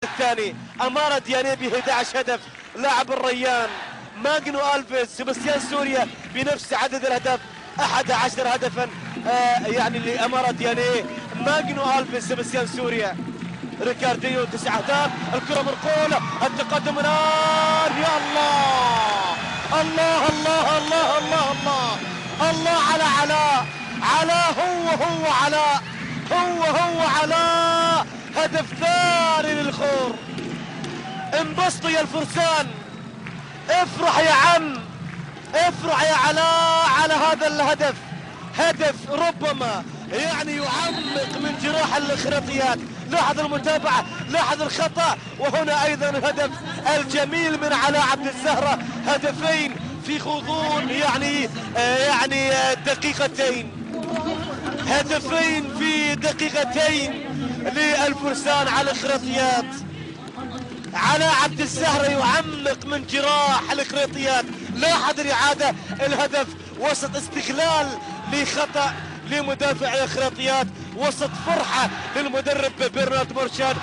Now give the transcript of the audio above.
الثاني أمارة دياني ب 11 هدف. لاعب الريان ماجنو ألفيس سباستيان سوريا بنفس عدد الأهداف 11 هدفا يعني لأمارة دياني. ماجنو ألفيس سباستيان سوريا. ريكارديو 9 أهداف. الكرة منقولة التقدم الآن. يا الله الله الله الله الله الله الله على علاء. علاء هو علاء هو علاء. هدف ثاني للخور. انبسطوا يا الفرسان، افرح يا عم، افرح يا علاء على هذا الهدف. هدف ربما يعني يعمق من جراح الاخراطيات. لاحظ المتابعة، لاحظ الخطأ، وهنا ايضا الهدف الجميل من علاء عبد الزهرة. هدفين في غضون يعني دقيقتين، هدفين في دقيقتين للفرسان على الاخراطيات. علاء عبد الزهرة يعمق من جراح الاخراطيات. لاحظ الإعادة، الهدف وسط استغلال لخطأ لمدافع الاخراطيات، وسط فرحة للمدرب برنارد مارشال.